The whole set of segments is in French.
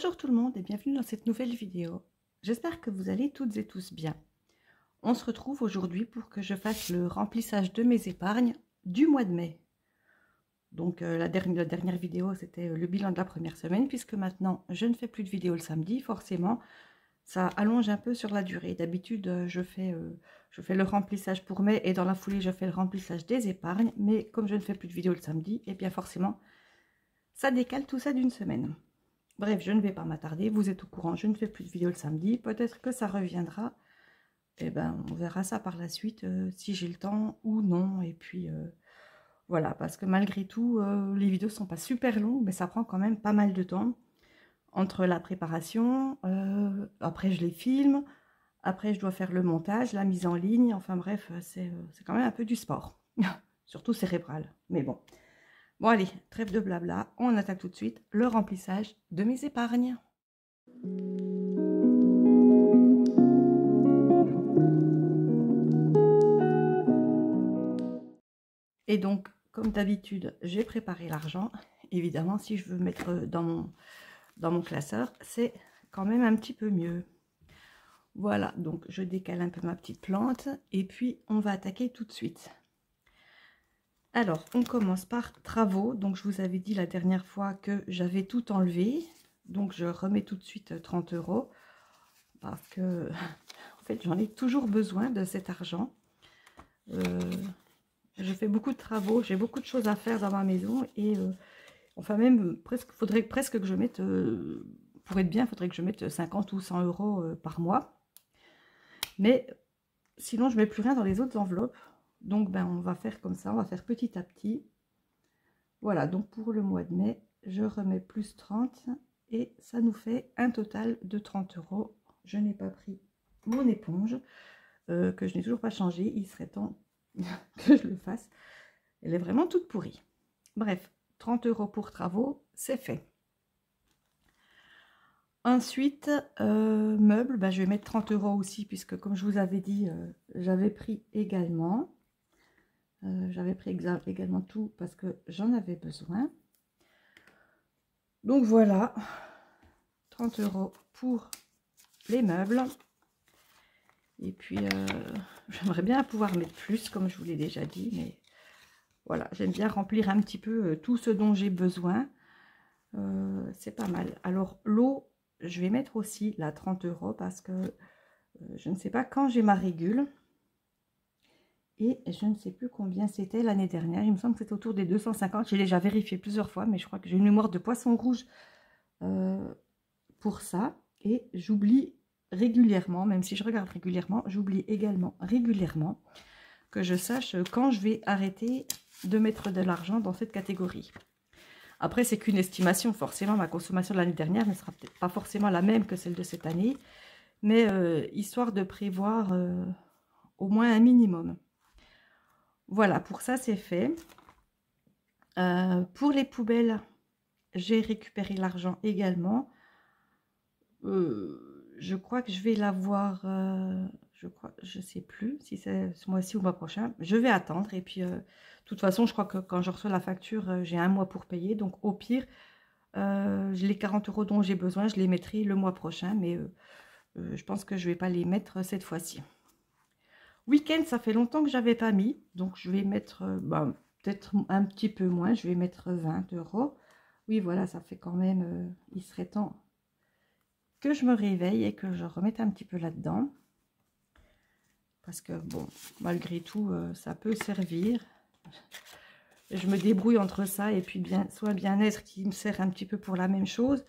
Bonjour tout le monde et bienvenue dans cette nouvelle vidéo. J'espère que vous allez toutes et tous bien. On se retrouve aujourd'hui pour que je fasse le remplissage de mes épargnes du mois de mai. Donc la dernière vidéo c'était le bilan de la première semaine, puisque maintenant je ne fais plus de vidéo le samedi. Forcément ça allonge un peu sur la durée. D'habitude je fais le remplissage pour mai et dans la foulée je fais le remplissage des épargnes. Mais comme je ne fais plus de vidéo le samedi, et bien forcément ça décale tout ça d'une semaine. Bref, je ne vais pas m'attarder, vous êtes au courant, je ne fais plus de vidéo le samedi, peut-être que ça reviendra, et ben on verra ça par la suite, si j'ai le temps ou non, et puis voilà, parce que malgré tout, les vidéos sont pas super longues, mais ça prend quand même pas mal de temps, entre la préparation, après je les filme, après je dois faire le montage, la mise en ligne, enfin bref, c'est quand même un peu du sport, surtout cérébral, mais bon. Bon allez, trêve de blabla, on attaque tout de suite le remplissage de mes épargnes. Et donc, comme d'habitude, j'ai préparé l'argent. Évidemment, si je veux mettre dans mon classeur, c'est quand même un petit peu mieux. Voilà, donc je décale un peu ma petite plante et puis on va attaquer tout de suite. Alors, on commence par travaux. Donc, je vous avais dit la dernière fois que j'avais tout enlevé. Donc, je remets tout de suite 30 € parce que, en fait, j'en ai toujours besoin de cet argent. Je fais beaucoup de travaux, j'ai beaucoup de choses à faire dans ma maison et enfin même presque, faudrait presque que je mette, pour être bien, il faudrait que je mette 50 ou 100 € par mois. Mais sinon, je ne mets plus rien dans les autres enveloppes. Donc, ben, on va faire comme ça, on va faire petit à petit. Voilà, donc pour le mois de mai, je remets plus 30 et ça nous fait un total de 30 €. Je n'ai pas pris mon éponge, que je n'ai toujours pas changée. Il serait temps que je le fasse. Elle est vraiment toute pourrie. Bref, 30 € pour travaux, c'est fait. Ensuite, meubles, ben, je vais mettre 30 € aussi, puisque comme je vous avais dit, j'avais pris également. J'avais pris également tout parce que j'en avais besoin. Donc voilà, 30 € pour les meubles. Et puis, j'aimerais bien pouvoir mettre plus, comme je vous l'ai déjà dit, mais voilà, j'aime bien remplir un petit peu tout ce dont j'ai besoin. C'est pas mal. Alors, l'eau, je vais mettre aussi la 30 € parce que je ne sais pas quand j'ai ma régule. Et je ne sais plus combien c'était l'année dernière. Il me semble que c'était autour des 250. J'ai déjà vérifié plusieurs fois, mais je crois que j'ai une mémoire de poisson rouge pour ça. Et j'oublie régulièrement, même si je regarde régulièrement, j'oublie également régulièrement que je sache quand je vais arrêter de mettre de l'argent dans cette catégorie. Après, c'est qu'une estimation. Forcément, ma consommation de l'année dernière ne sera peut-être pas forcément la même que celle de cette année. Mais histoire de prévoir au moins un minimum. Voilà, pour ça, c'est fait. Pour les poubelles, j'ai récupéré l'argent également. Je crois que je vais l'avoir, je sais plus si c'est ce mois-ci ou le mois prochain. Je vais attendre et puis, de toute façon, je crois que quand je reçois la facture, j'ai un mois pour payer. Donc, au pire, les 40 € dont j'ai besoin, je les mettrai le mois prochain. Mais je pense que je ne vais pas les mettre cette fois-ci. Week-end, ça fait longtemps que j'avais pas mis. Donc, je vais mettre peut-être un petit peu moins. Je vais mettre 20 €. Oui, voilà, ça fait quand même... il serait temps que je me réveille et que je remette un petit peu là-dedans. Parce que, bon, malgré tout, ça peut servir. Je me débrouille entre ça et puis soit bien-être qui me sert un petit peu pour la même chose.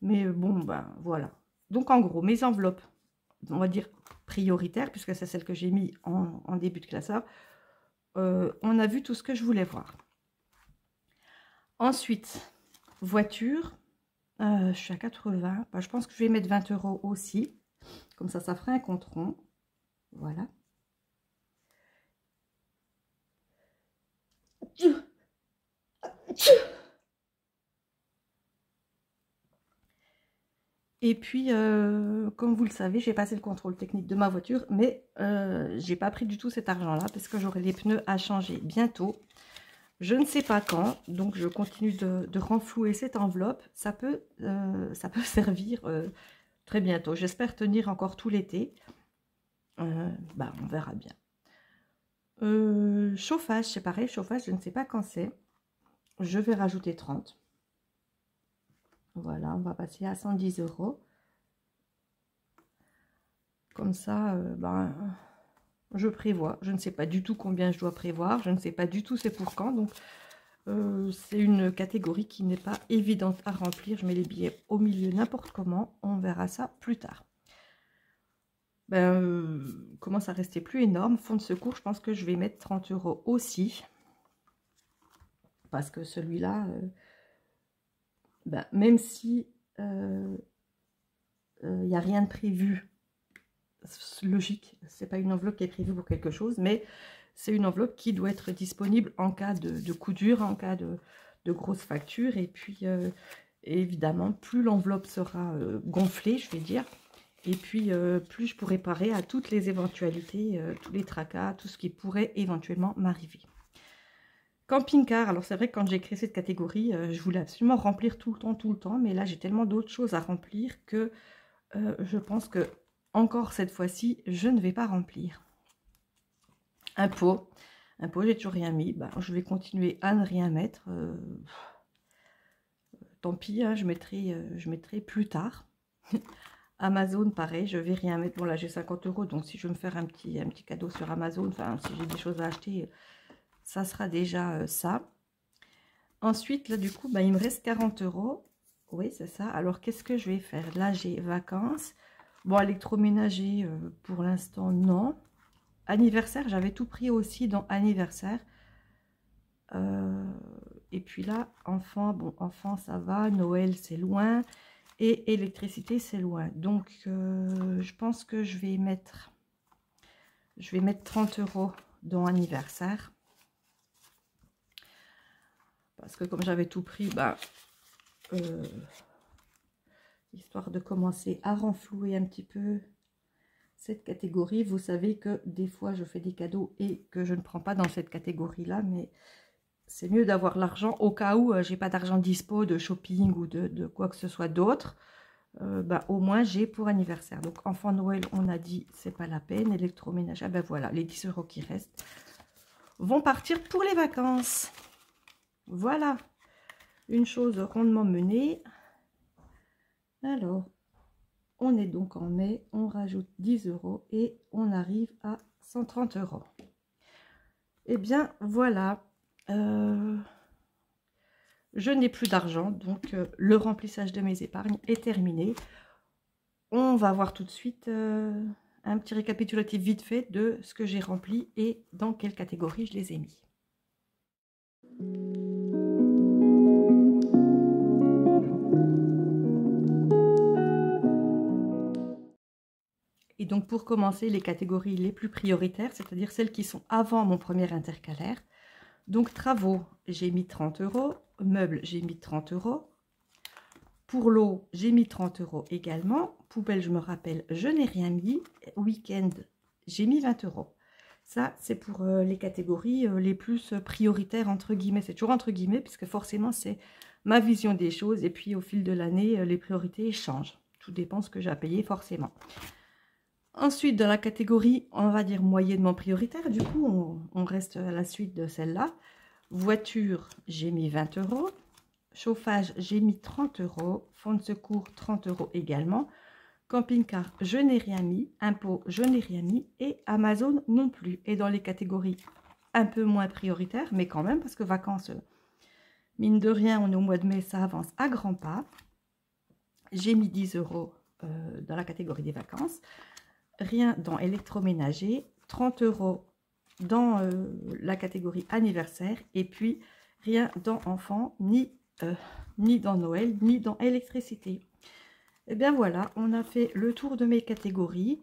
Mais bon, ben voilà. Donc, en gros, mes enveloppes, on va dire prioritaires, puisque c'est celle que j'ai mis en début de classeur. On a vu tout ce que je voulais voir. Ensuite, voiture. Je suis à 80. Bah, je pense que je vais mettre 20 € aussi. Comme ça, ça ferait un compte rond. Voilà. Et puis, comme vous le savez, j'ai passé le contrôle technique de ma voiture. Mais j'ai pas pris du tout cet argent-là parce que j'aurai les pneus à changer bientôt. Je ne sais pas quand, donc je continue de renflouer cette enveloppe. Ça peut servir très bientôt. J'espère tenir encore tout l'été. Bah, on verra bien. Chauffage, c'est pareil. Chauffage, je ne sais pas quand c'est. Je vais rajouter 30. Voilà, on va passer à 110 €. Comme ça, ben, je prévois. Je ne sais pas du tout combien je dois prévoir. Je ne sais pas du tout c'est pour quand. Donc, c'est une catégorie qui n'est pas évidente à remplir. Je mets les billets au milieu n'importe comment. On verra ça plus tard. Ben, commence à rester plus énorme. Fonds de secours, je pense que je vais mettre 30 € aussi. Parce que celui-là, ben, même si il n'y a rien de prévu, logique, c'est pas une enveloppe qui est prévue pour quelque chose, mais c'est une enveloppe qui doit être disponible en cas de coup dur, en cas de grosses factures. Et puis, évidemment, plus l'enveloppe sera gonflée, je vais dire, et puis plus je pourrai parer à toutes les éventualités, tous les tracas, tout ce qui pourrait éventuellement m'arriver. Camping-car, alors c'est vrai que quand j'ai créé cette catégorie, je voulais absolument remplir tout le temps, mais là j'ai tellement d'autres choses à remplir que je pense que encore cette fois-ci, je ne vais pas remplir. Impôts, j'ai toujours rien mis. Ben, je vais continuer à ne rien mettre. Tant pis, hein, je mettrai plus tard. Amazon, pareil, je vais rien mettre. Bon, là, j'ai 50 €, donc si je veux me faire un petit cadeau sur Amazon, enfin, si j'ai des choses à acheter, ça sera déjà ça. Ensuite, là, du coup, ben, il me reste 40 €. Oui, c'est ça. Alors, qu'est-ce que je vais faire? Là, j'ai vacances. Bon, électroménager, pour l'instant, non. Anniversaire, j'avais tout pris aussi dans anniversaire. Et puis là, enfant, bon, enfant, ça va. Noël, c'est loin. Et électricité, c'est loin. Donc, je pense que je vais mettre 30 € dans anniversaire. Parce que comme j'avais tout pris, bah, histoire de commencer à renflouer un petit peu cette catégorie. Vous savez que des fois, je fais des cadeaux et que je ne prends pas dans cette catégorie-là, mais c'est mieux d'avoir l'argent au cas où j'ai pas d'argent dispo de shopping ou de quoi que ce soit d'autre. Bah, au moins, j'ai pour anniversaire. Donc, enfant Noël, on a dit, c'est pas la peine. Électroménager, ben voilà, les 10 € qui restent vont partir pour les vacances. Voilà, une chose rondement menée. Alors, on est donc en mai, on rajoute 10 € et on arrive à 130 €. Eh bien, voilà. Je n'ai plus d'argent, donc le remplissage de mes épargnes est terminé. On va voir tout de suite un petit récapitulatif vite fait de ce que j'ai rempli et dans quelle catégorie je les ai mis. Et donc pour commencer, les catégories les plus prioritaires, c'est-à-dire celles qui sont avant mon premier intercalaire. Donc travaux, j'ai mis 30 €. Meubles, j'ai mis 30 €. Pour l'eau, j'ai mis 30 € également. Poubelle, je me rappelle, je n'ai rien mis. Week-end, j'ai mis 20 €. Ça, c'est pour les catégories les plus prioritaires, entre guillemets. C'est toujours entre guillemets, puisque forcément, c'est ma vision des choses. Et puis, au fil de l'année, les priorités changent. Tout dépend de ce que j'ai à payer, forcément. Ensuite, dans la catégorie, on va dire moyennement prioritaire, du coup, on reste à la suite de celle-là. Voiture, j'ai mis 20 €. Chauffage, j'ai mis 30 €. Fonds de secours, 30 € également. Camping-car, je n'ai rien mis. Impôts, je n'ai rien mis. Et Amazon non plus. Et dans les catégories un peu moins prioritaires, mais quand même, parce que vacances, mine de rien, on est au mois de mai, ça avance à grands pas. J'ai mis 10 € dans la catégorie des vacances. Rien dans électroménager. 30 € dans la catégorie anniversaire. Et puis, rien dans enfant, ni dans Noël, ni dans électricité. Et bien voilà, on a fait le tour de mes catégories.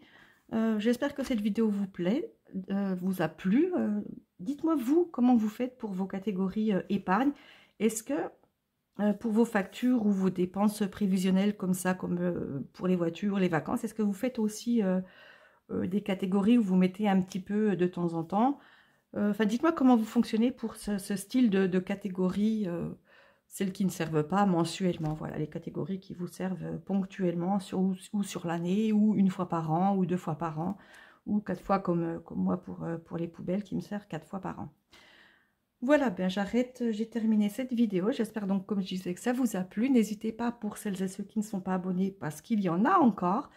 J'espère que cette vidéo vous plaît, vous a plu. Dites-moi vous, comment vous faites pour vos catégories épargne. Est-ce que pour vos factures ou vos dépenses prévisionnelles comme ça, comme pour les voitures, les vacances, est-ce que vous faites aussi des catégories où vous mettez un petit peu de temps en temps? Enfin, dites-moi comment vous fonctionnez pour ce style de catégories, celles qui ne servent pas mensuellement. Voilà, les catégories qui vous servent ponctuellement ou sur l'année, ou une fois par an, ou 2 fois par an, ou 4 fois comme moi pour les poubelles qui me servent 4 fois par an. Voilà, ben j'arrête, j'ai terminé cette vidéo. J'espère donc, comme je disais, que ça vous a plu. N'hésitez pas, pour celles et ceux qui ne sont pas abonnés, parce qu'il y en a encore,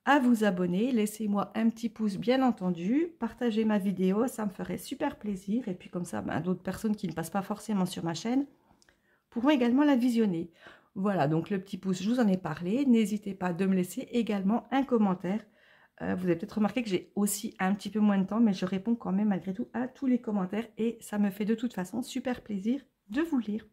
à vous abonner. Laissez-moi un petit pouce, bien entendu. Partagez ma vidéo, ça me ferait super plaisir. Et puis comme ça, ben, d'autres personnes qui ne passent pas forcément sur ma chaîne pourront également la visionner. Voilà, donc le petit pouce, je vous en ai parlé. N'hésitez pas de me laisser également un commentaire. Vous avez peut-être remarqué que j'ai aussi un petit peu moins de temps, mais je réponds quand même malgré tout à tous les commentaires et ça me fait de toute façon super plaisir de vous lire.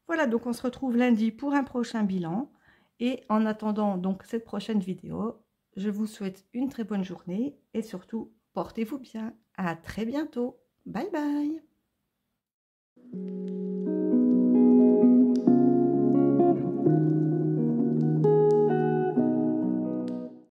Voilà, donc on se retrouve lundi pour un prochain bilan. Et en attendant donc cette prochaine vidéo, je vous souhaite une très bonne journée et surtout, portez-vous bien. À très bientôt. Bye bye.